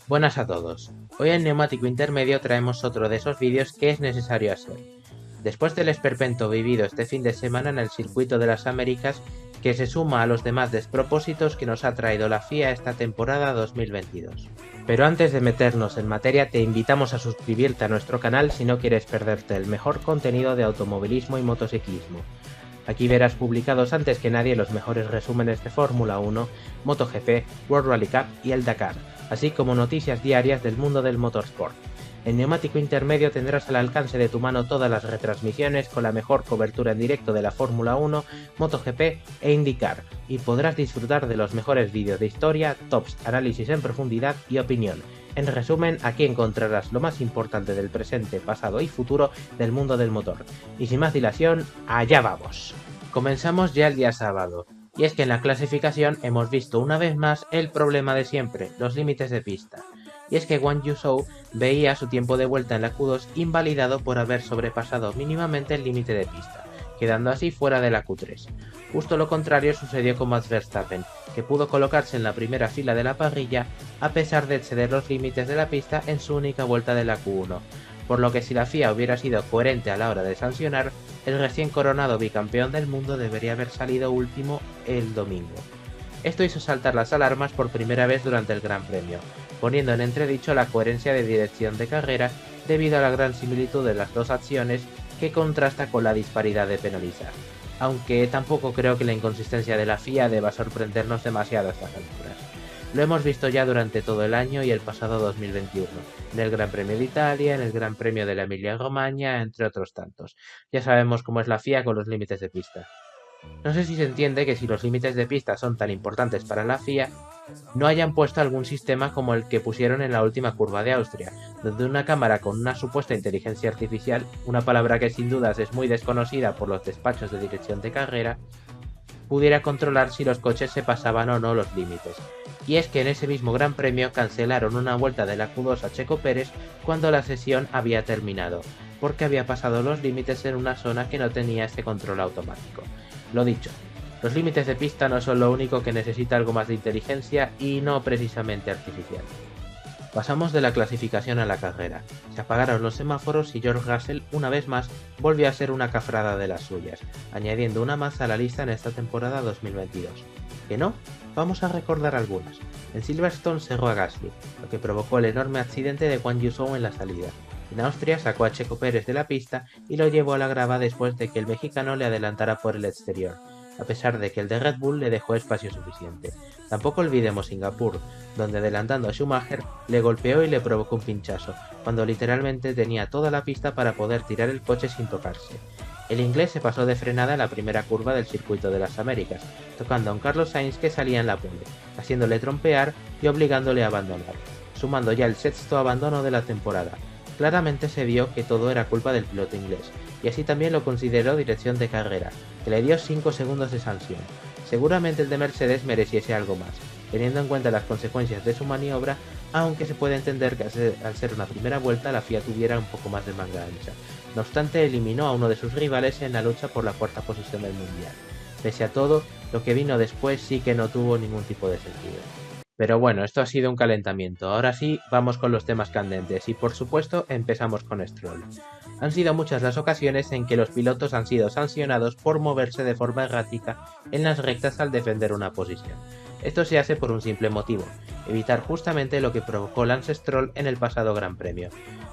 Buenas a todos. Hoy en Neumático Intermedio traemos otro de esos vídeos que es necesario hacer. Después del esperpento vivido este fin de semana en el Circuito de las Américas, que se suma a los demás despropósitos que nos ha traído la FIA esta temporada 2022. Pero antes de meternos en materia, te invitamos a suscribirte a nuestro canal si no quieres perderte el mejor contenido de automovilismo y motociclismo. Aquí verás publicados antes que nadie los mejores resúmenes de Fórmula 1, MotoGP, World Rally Cup y el Dakar, así como noticias diarias del mundo del motorsport. En Neumático Intermedio tendrás al alcance de tu mano todas las retransmisiones con la mejor cobertura en directo de la Fórmula 1, MotoGP e IndyCar, y podrás disfrutar de los mejores vídeos de historia, tops, análisis en profundidad y opinión. En resumen, aquí encontrarás lo más importante del presente, pasado y futuro del mundo del motor. Y sin más dilación, ¡allá vamos! Comenzamos ya el día sábado. Y es que en la clasificación hemos visto una vez más el problema de siempre, los límites de pista. Y es que Guan Yu Zhou veía su tiempo de vuelta en la Q2 invalidado por haber sobrepasado mínimamente el límite de pista, quedando así fuera de la Q3. Justo lo contrario sucedió con Max Verstappen, que pudo colocarse en la primera fila de la parrilla a pesar de exceder los límites de la pista en su única vuelta de la Q1, por lo que si la FIA hubiera sido coherente a la hora de sancionar, el recién coronado bicampeón del mundo debería haber salido último el domingo. Esto hizo saltar las alarmas por primera vez durante el Gran Premio, poniendo en entredicho la coherencia de dirección de carrera debido a la gran similitud de las dos acciones que contrasta con la disparidad de penalizar, aunque tampoco creo que la inconsistencia de la FIA deba sorprendernos demasiado a estas alturas. Lo hemos visto ya durante todo el año y el pasado 2021, en el Gran Premio de Italia, en el Gran Premio de la Emilia-Romagna, entre otros tantos. Ya sabemos cómo es la FIA con los límites de pista. No sé si se entiende que si los límites de pista son tan importantes para la FIA, no hayan puesto algún sistema como el que pusieron en la última curva de Austria, donde una cámara con una supuesta inteligencia artificial, una palabra que sin dudas es muy desconocida por los despachos de dirección de carrera, pudiera controlar si los coches se pasaban o no los límites. Y es que en ese mismo Gran Premio cancelaron una vuelta de la Q2 a Checo Pérez cuando la sesión había terminado, porque había pasado los límites en una zona que no tenía ese control automático. Lo dicho, los límites de pista no son lo único que necesita algo más de inteligencia y no precisamente artificial. Pasamos de la clasificación a la carrera. Se apagaron los semáforos y George Russell, una vez más, volvió a ser una cafrada de las suyas, añadiendo una más a la lista en esta temporada 2022. ¿Que no? Vamos a recordar algunas. En Silverstone cerró a Gasly, lo que provocó el enorme accidente de Guan Yu Zhou en la salida. En Austria sacó a Checo Pérez de la pista y lo llevó a la grava después de que el mexicano le adelantara por el exterior, a pesar de que el de Red Bull le dejó espacio suficiente. Tampoco olvidemos Singapur, donde adelantando a Schumacher le golpeó y le provocó un pinchazo, cuando literalmente tenía toda la pista para poder tirar el coche sin tocarse. El inglés se pasó de frenada en la primera curva del Circuito de las Américas, tocando a un Carlos Sainz que salía en la pole, haciéndole trompear y obligándole a abandonar, sumando ya el sexto abandono de la temporada. Claramente se vio que todo era culpa del piloto inglés, y así también lo consideró dirección de carrera, que le dio 5 segundos de sanción. Seguramente el de Mercedes mereciese algo más, teniendo en cuenta las consecuencias de su maniobra, aunque se puede entender que al ser una primera vuelta la FIA tuviera un poco más de manga ancha. No obstante, eliminó a uno de sus rivales en la lucha por la cuarta posición del mundial. Pese a todo, lo que vino después sí que no tuvo ningún tipo de sentido. Pero bueno, esto ha sido un calentamiento. Ahora sí, vamos con los temas candentes y por supuesto empezamos con Stroll. Han sido muchas las ocasiones en que los pilotos han sido sancionados por moverse de forma errática en las rectas al defender una posición. Esto se hace por un simple motivo, evitar justamente lo que provocó Lance Stroll en el pasado Gran Premio.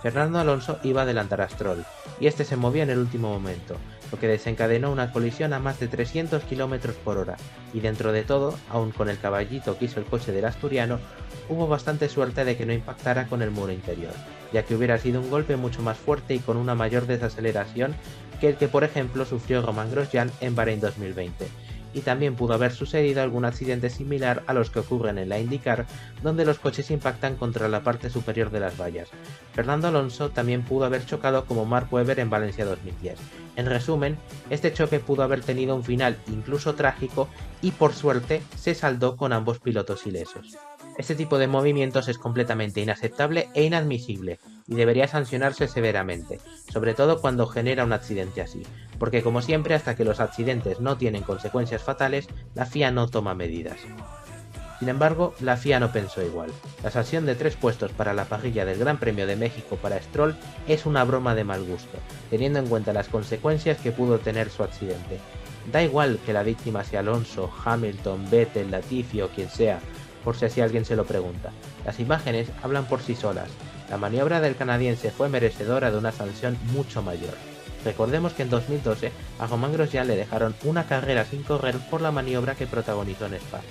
Fernando Alonso iba a adelantar a Stroll, y este se movió en el último momento, lo que desencadenó una colisión a más de 300 km por hora, y dentro de todo, aun con el caballito que hizo el coche del asturiano, hubo bastante suerte de que no impactara con el muro interior, ya que hubiera sido un golpe mucho más fuerte y con una mayor desaceleración que el que por ejemplo sufrió Romain Grosjean en Bahrein 2020, y también pudo haber sucedido algún accidente similar a los que ocurren en la IndyCar, donde los coches impactan contra la parte superior de las vallas. Fernando Alonso también pudo haber chocado como Mark Webber en Valencia 2010. En resumen, este choque pudo haber tenido un final incluso trágico y por suerte se saldó con ambos pilotos ilesos. Este tipo de movimientos es completamente inaceptable e inadmisible y debería sancionarse severamente, sobre todo cuando genera un accidente así, porque como siempre hasta que los accidentes no tienen consecuencias fatales, la FIA no toma medidas. Sin embargo, la FIA no pensó igual. La sanción de 3 puestos para la parrilla del Gran Premio de México para Stroll es una broma de mal gusto, teniendo en cuenta las consecuencias que pudo tener su accidente. Da igual que la víctima sea Alonso, Hamilton, Vettel, Latifi o quien sea, por si así alguien se lo pregunta. Las imágenes hablan por sí solas. La maniobra del canadiense fue merecedora de una sanción mucho mayor. Recordemos que en 2012 a Romain Grosjean le dejaron una carrera sin correr por la maniobra que protagonizó en Spa.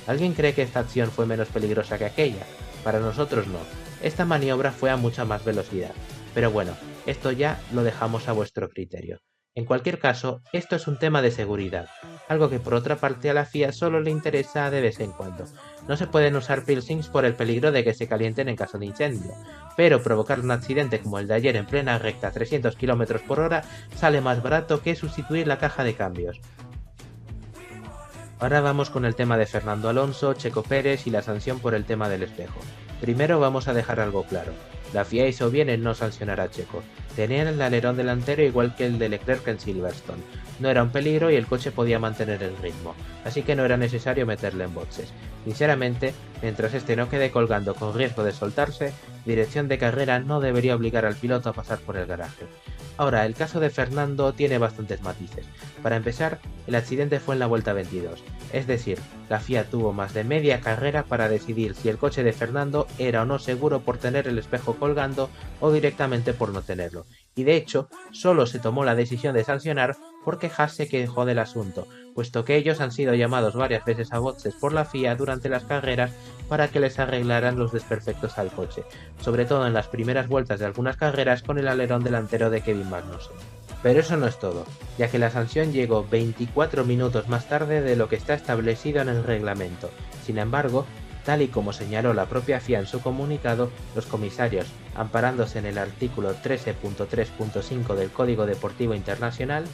¿Alguien cree que esta acción fue menos peligrosa que aquella? Para nosotros no. Esta maniobra fue a mucha más velocidad. Pero bueno, esto ya lo dejamos a vuestro criterio. En cualquier caso, esto es un tema de seguridad, algo que por otra parte a la FIA solo le interesa de vez en cuando. No se pueden usar piercings por el peligro de que se calienten en caso de incendio, pero provocar un accidente como el de ayer en plena recta a 300 km por hora sale más barato que sustituir la caja de cambios. Ahora vamos con el tema de Fernando Alonso, Checo Pérez y la sanción por el tema del espejo. Primero vamos a dejar algo claro. La FIA hizo bien en no sancionar a Checo. Tenía el alerón delantero igual que el de Leclerc en Silverstone. No era un peligro y el coche podía mantener el ritmo, así que no era necesario meterle en boxes. Sinceramente, mientras este no quede colgando con riesgo de soltarse, dirección de carrera no debería obligar al piloto a pasar por el garaje. Ahora, el caso de Fernando tiene bastantes matices. Para empezar, el accidente fue en la vuelta 22, es decir, la FIA tuvo más de media carrera para decidir si el coche de Fernando era o no seguro por tener el espejo colgando o directamente por no tenerlo, y de hecho, solo se tomó la decisión de sancionar porque Haas se quejó del asunto, puesto que ellos han sido llamados varias veces a boxes por la FIA durante las carreras para que les arreglaran los desperfectos al coche, sobre todo en las primeras vueltas de algunas carreras con el alerón delantero de Kevin Magnussen. Pero eso no es todo, ya que la sanción llegó 24 minutos más tarde de lo que está establecido en el reglamento. Sin embargo, tal y como señaló la propia FIA en su comunicado, los comisarios, amparándose en el artículo 13.3.5 del Código Deportivo Internacional,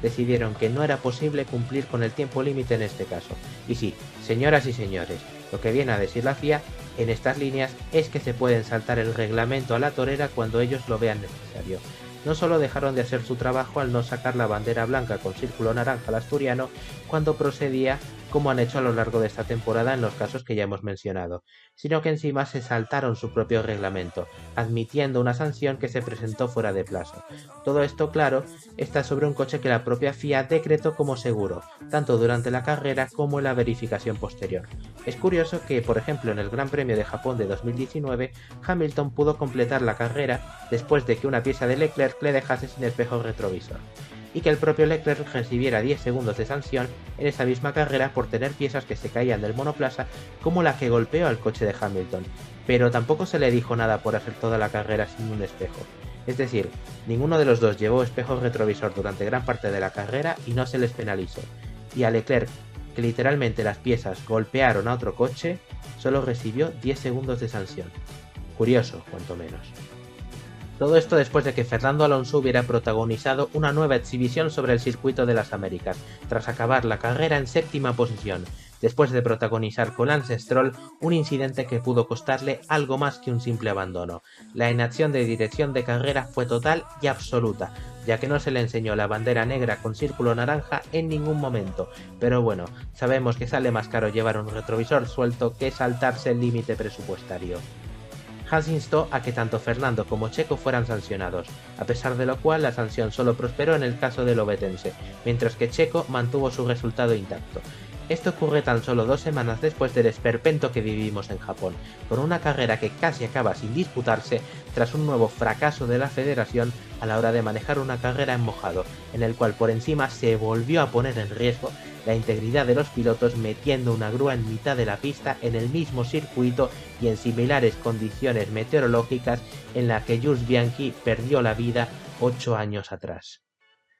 decidieron que no era posible cumplir con el tiempo límite en este caso. Y sí, señoras y señores, lo que viene a decir la FIA en estas líneas es que se pueden saltar el reglamento a la torera cuando ellos lo vean necesario. No solo dejaron de hacer su trabajo al no sacar la bandera blanca con círculo naranja al asturiano cuando procedía, como han hecho a lo largo de esta temporada en los casos que ya hemos mencionado, sino que encima se saltaron su propio reglamento, admitiendo una sanción que se presentó fuera de plazo. Todo esto, claro, está sobre un coche que la propia FIA decretó como seguro, tanto durante la carrera como en la verificación posterior. Es curioso que, por ejemplo, en el Gran Premio de Japón de 2019, Hamilton pudo completar la carrera después de que una pieza de Leclerc le dejase sin espejo retrovisor, y que el propio Leclerc recibiera 10 segundos de sanción en esa misma carrera por tener piezas que se caían del monoplaza como la que golpeó al coche de Hamilton, pero tampoco se le dijo nada por hacer toda la carrera sin un espejo. Es decir, ninguno de los dos llevó espejo retrovisor durante gran parte de la carrera y no se les penalizó, y a Leclerc, que literalmente las piezas golpearon a otro coche, solo recibió 10 segundos de sanción. Curioso, cuanto menos. Todo esto después de que Fernando Alonso hubiera protagonizado una nueva exhibición sobre el circuito de las Américas, tras acabar la carrera en séptima posición, después de protagonizar con Lance Stroll un incidente que pudo costarle algo más que un simple abandono. La inacción de dirección de carrera fue total y absoluta, ya que no se le enseñó la bandera negra con círculo naranja en ningún momento, pero bueno, sabemos que sale más caro llevar un retrovisor suelto que saltarse el límite presupuestario. Haas instó a que tanto Fernando como Checo fueran sancionados, a pesar de lo cual la sanción solo prosperó en el caso del obetense, mientras que Checo mantuvo su resultado intacto. Esto ocurre tan solo 2 semanas después del esperpento que vivimos en Japón, con una carrera que casi acaba sin disputarse tras un nuevo fracaso de la federación a la hora de manejar una carrera en mojado, en el cual por encima se volvió a poner en riesgo la integridad de los pilotos metiendo una grúa en mitad de la pista en el mismo circuito y en similares condiciones meteorológicas en la que Jules Bianchi perdió la vida 8 años atrás.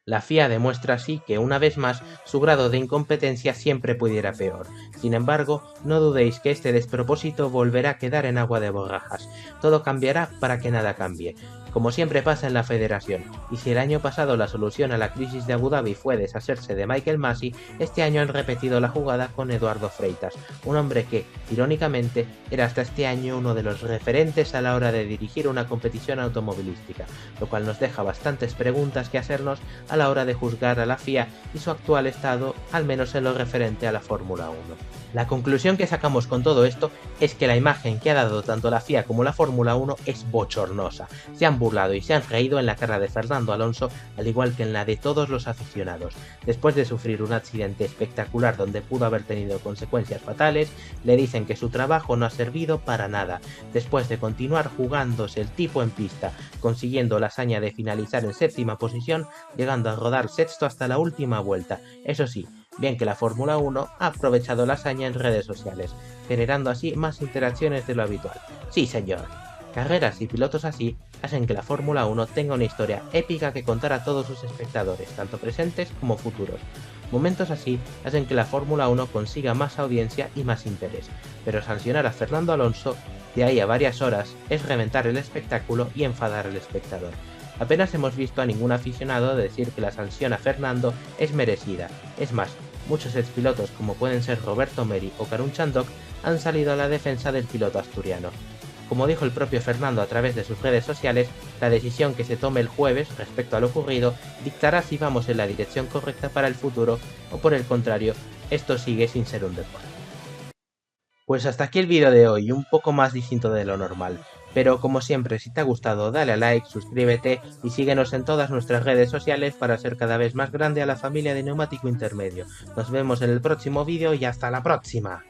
La FIA demuestra así que una vez más su grado de incompetencia siempre pudiera peor. Sin embargo, no dudéis que este despropósito volverá a quedar en agua de borrajas. Todo cambiará para que nada cambie. como siempre pasa en la federación, y si el año pasado la solución a la crisis de Abu Dhabi fue deshacerse de Michael Masi, este año han repetido la jugada con Eduardo Freitas, un hombre que, irónicamente, era hasta este año uno de los referentes a la hora de dirigir una competición automovilística, lo cual nos deja bastantes preguntas que hacernos a la hora de juzgar a la FIA y su actual estado, al menos en lo referente a la Fórmula 1. La conclusión que sacamos con todo esto es que la imagen que ha dado tanto la FIA como la Fórmula 1 es bochornosa. Se han burlado y se han reído en la cara de Fernando Alonso, al igual que en la de todos los aficionados. Después de sufrir un accidente espectacular donde pudo haber tenido consecuencias fatales, le dicen que su trabajo no ha servido para nada. Después de continuar jugándose el tipo en pista, consiguiendo la hazaña de finalizar en séptima posición, llegando a rodar sexto hasta la última vuelta. Eso sí, bien que la Fórmula 1 ha aprovechado la hazaña en redes sociales, generando así más interacciones de lo habitual. Sí, señor. Carreras y pilotos así hacen que la Fórmula 1 tenga una historia épica que contar a todos sus espectadores, tanto presentes como futuros. Momentos así hacen que la Fórmula 1 consiga más audiencia y más interés, pero sancionar a Fernando Alonso, de ahí a varias horas, es reventar el espectáculo y enfadar al espectador. Apenas hemos visto a ningún aficionado decir que la sanción a Fernando es merecida. Es más, muchos expilotos como pueden ser Roberto Meri o Karun Chandhok han salido a la defensa del piloto asturiano. Como dijo el propio Fernando a través de sus redes sociales, la decisión que se tome el jueves respecto a lo ocurrido dictará si vamos en la dirección correcta para el futuro o por el contrario, esto sigue sin ser un deporte. Pues hasta aquí el vídeo de hoy, un poco más distinto de lo normal. Pero como siempre, si te ha gustado dale a like, suscríbete y síguenos en todas nuestras redes sociales para ser cada vez más grande a la familia de Neumático Intermedio. Nos vemos en el próximo vídeo y hasta la próxima.